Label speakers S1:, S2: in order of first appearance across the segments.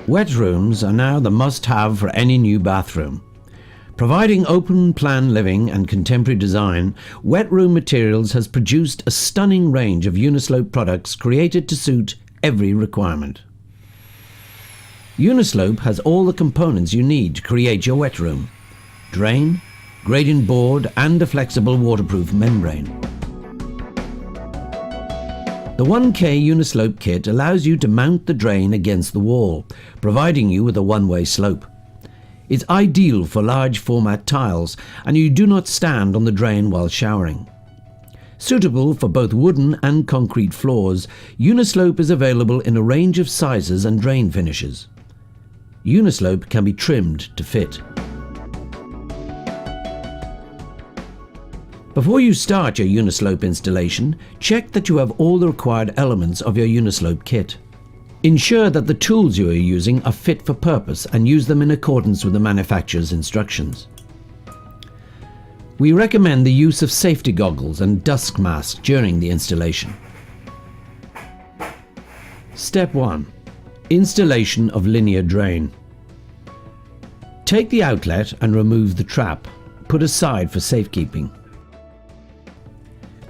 S1: Wet rooms are now the must-have for any new bathroom. Providing open-plan living and contemporary design, Wet Room Materials has produced a stunning range of UniSlope products created to suit every requirement. UniSlope has all the components you need to create your wet room: drain, gradient board and a flexible waterproof membrane. The 1K UniSlope kit allows you to mount the drain against the wall, providing you with a one-way slope. It's ideal for large format tiles, and you do not stand on the drain while showering. Suitable for both wooden and concrete floors, UniSlope is available in a range of sizes and drain finishes. UniSlope can be trimmed to fit. Before you start your UniSlope installation, check that you have all the required elements of your UniSlope kit. Ensure that the tools you are using are fit for purpose and use them in accordance with the manufacturer's instructions. We recommend the use of safety goggles and dust mask during the installation. Step 1. Installation of linear drain. Take the outlet and remove the trap, put aside for safekeeping.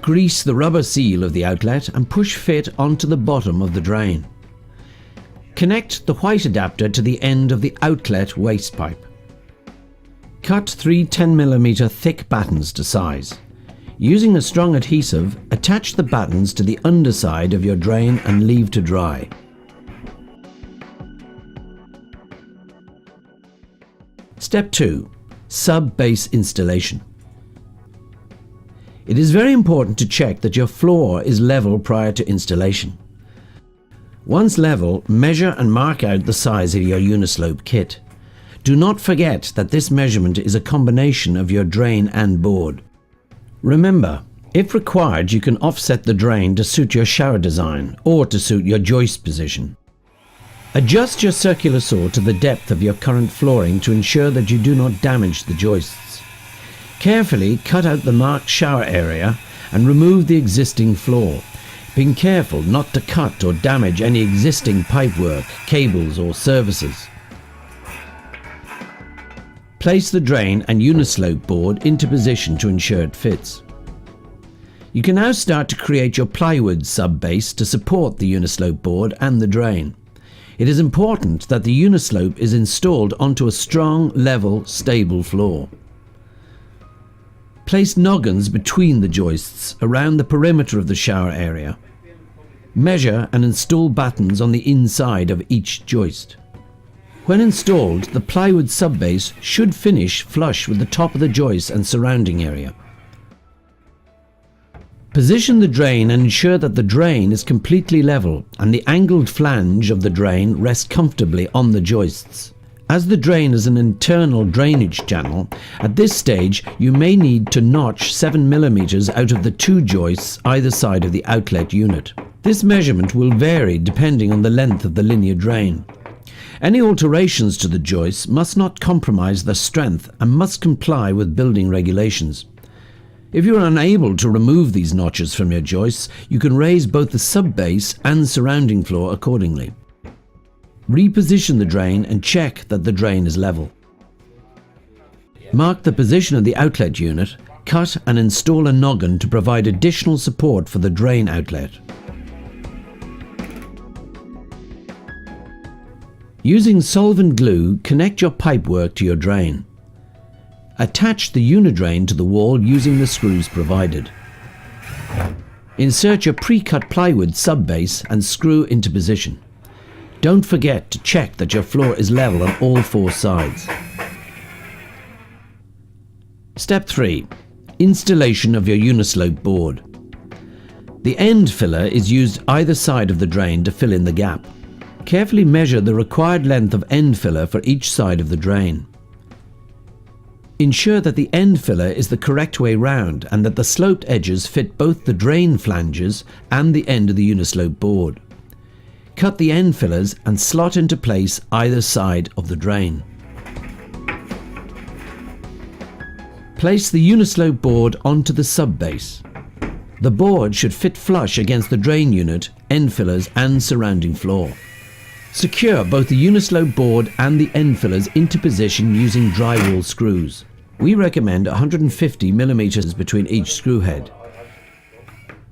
S1: Grease the rubber seal of the outlet and push fit onto the bottom of the drain. Connect the white adapter to the end of the outlet waste pipe. Cut 3 10mm thick battens to size. Using a strong adhesive, attach the battens to the underside of your drain and leave to dry. Step 2. Sub-base installation. It is very important to check that your floor is level prior to installation. Once level, measure and mark out the size of your UniSlope kit. Do not forget that this measurement is a combination of your drain and board. Remember, if required, you can offset the drain to suit your shower design or to suit your joist position. Adjust your circular saw to the depth of your current flooring to ensure that you do not damage the joists. Carefully cut out the marked shower area and remove the existing floor, being careful not to cut or damage any existing pipework, cables or services. Place the drain and UniSlope board into position to ensure it fits. You can now start to create your plywood sub-base to support the UniSlope board and the drain. It is important that the UniSlope is installed onto a strong, level, stable floor. Place noggins between the joists around the perimeter of the shower area. Measure and install battens on the inside of each joist. When installed, the plywood subbase should finish flush with the top of the joist and surrounding area. Position the drain and ensure that the drain is completely level and the angled flange of the drain rests comfortably on the joists. As the drain is an internal drainage channel, at this stage you may need to notch 7mm out of the 2 joists either side of the outlet unit. This measurement will vary depending on the length of the linear drain. Any alterations to the joists must not compromise their strength and must comply with building regulations. If you are unable to remove these notches from your joists, you can raise both the subbase and surrounding floor accordingly. Reposition the drain and check that the drain is level. Mark the position of the outlet unit, cut and install a noggin to provide additional support for the drain outlet. Using solvent glue, connect your pipework to your drain. Attach the Unidrain to the wall using the screws provided. Insert your pre-cut plywood subbase and screw into position. Don't forget to check that your floor is level on all 4 sides. Step 3. Installation of your UniSlope board. The end filler is used either side of the drain to fill in the gap. Carefully measure the required length of end filler for each side of the drain. Ensure that the end filler is the correct way round and that the sloped edges fit both the drain flanges and the end of the UniSlope board. Cut the end fillers and slot into place either side of the drain. Place the UniSlope board onto the subbase. The board should fit flush against the drain unit, end fillers and surrounding floor. Secure both the UniSlope board and the end fillers into position using drywall screws. We recommend 150 mm between each screw head.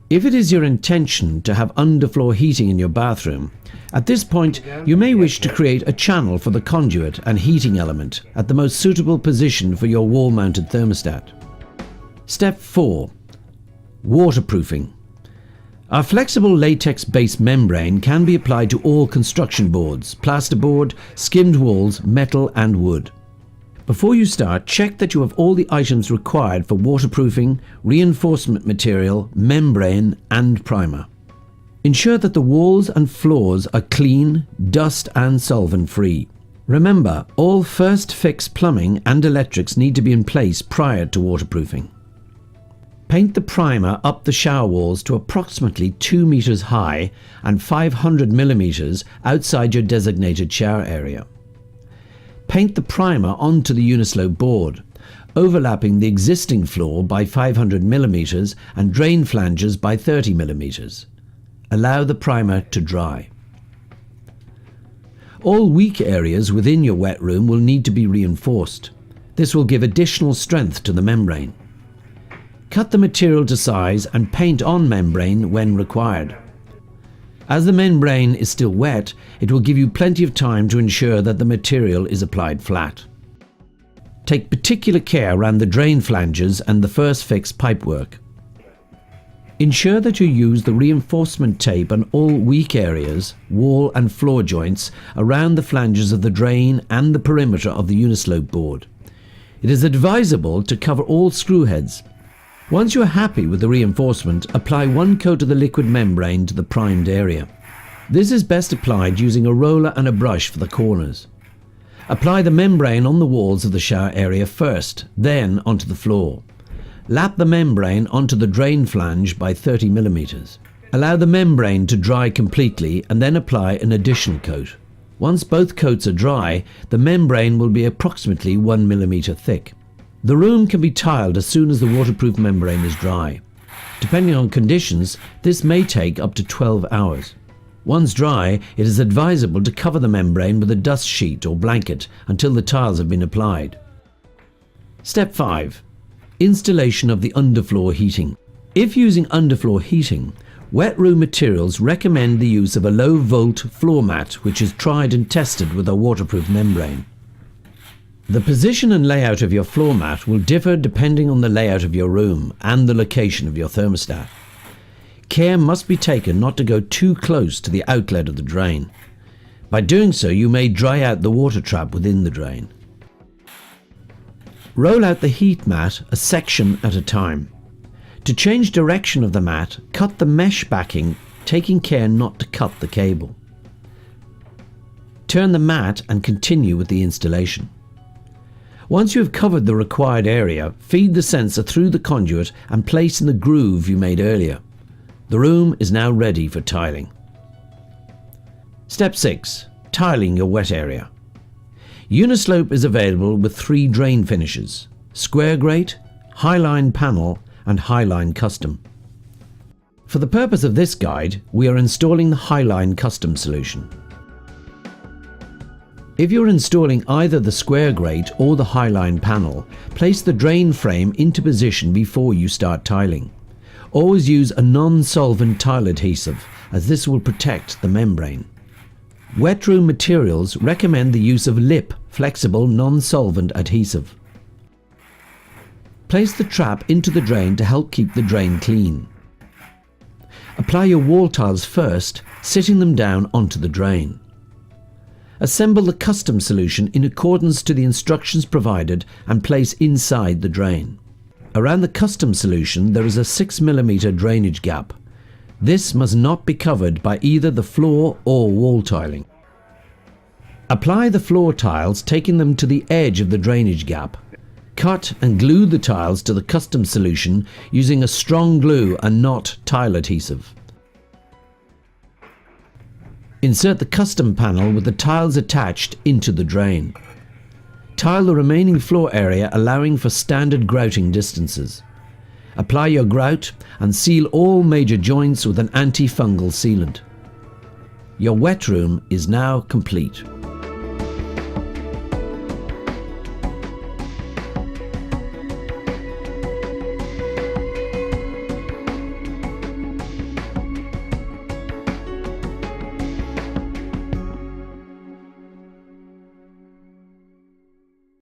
S1: If it is your intention to have underfloor heating in your bathroom, at this point you may wish to create a channel for the conduit and heating element at the most suitable position for your wall-mounted thermostat. Step 4. Waterproofing. Our flexible latex-based membrane can be applied to all construction boards, plasterboard, skimmed walls, metal and wood. Before you start, check that you have all the items required for waterproofing, reinforcement material, membrane and primer. Ensure that the walls and floors are clean, dust and solvent free. Remember, all first fix plumbing and electrics need to be in place prior to waterproofing. Paint the primer up the shower walls to approximately 2 meters high and 500 millimeters outside your designated shower area. Paint the primer onto the UniSlope board, overlapping the existing floor by 500 millimeters and drain flanges by 30 millimeters. Allow the primer to dry. All weak areas within your wet room will need to be reinforced. This will give additional strength to the membrane. Cut the material to size and paint on membrane when required. As the membrane is still wet, it will give you plenty of time to ensure that the material is applied flat. Take particular care around the drain flanges and the first fix pipework. Ensure that you use the reinforcement tape on all weak areas, wall and floor joints around the flanges of the drain and the perimeter of the UniSlope board. It is advisable to cover all screw heads. Once you are happy with the reinforcement, apply one coat of the liquid membrane to the primed area. This is best applied using a roller and a brush for the corners. Apply the membrane on the walls of the shower area first, then onto the floor. Lap the membrane onto the drain flange by 30 millimeters. Allow the membrane to dry completely and then apply an additional coat. Once both coats are dry, the membrane will be approximately 1 millimeter thick. The room can be tiled as soon as the waterproof membrane is dry. Depending on conditions, this may take up to 12 hours. Once dry, it is advisable to cover the membrane with a dust sheet or blanket until the tiles have been applied. Step 5. Installation of the underfloor heating. If using underfloor heating, wet room materials recommend the use of a low-volt floor mat which is tried and tested with a waterproof membrane. The position and layout of your floor mat will differ depending on the layout of your room and the location of your thermostat. Care must be taken not to go too close to the outlet of the drain. By doing so, you may dry out the water trap within the drain. Roll out the heat mat a section at a time. To change direction of the mat, cut the mesh backing, taking care not to cut the cable. Turn the mat and continue with the installation. Once you have covered the required area, feed the sensor through the conduit and place in the groove you made earlier. The room is now ready for tiling. Step 6. Tiling your wet area. UniSlope is available with 3 drain finishes: square grate, highline panel and highline custom. For the purpose of this guide, we are installing the highline custom solution. If you're installing either the square grate or the highline panel, place the drain frame into position before you start tiling. Always use a non-solvent tile adhesive, as this will protect the membrane. Wet room materials recommend the use of lip flexible non-solvent adhesive. Place the trap into the drain to help keep the drain clean. Apply your wall tiles first, sitting them down onto the drain. Assemble the custom solution in accordance to the instructions provided and place inside the drain. Around the custom solution there is a 6 mm drainage gap. This must not be covered by either the floor or wall tiling. Apply the floor tiles, taking them to the edge of the drainage gap. Cut and glue the tiles to the custom solution using a strong glue and not tile adhesive. Insert the custom panel with the tiles attached into the drain. Tile the remaining floor area, allowing for standard grouting distances. Apply your grout and seal all major joints with an antifungal sealant. Your wet room is now complete.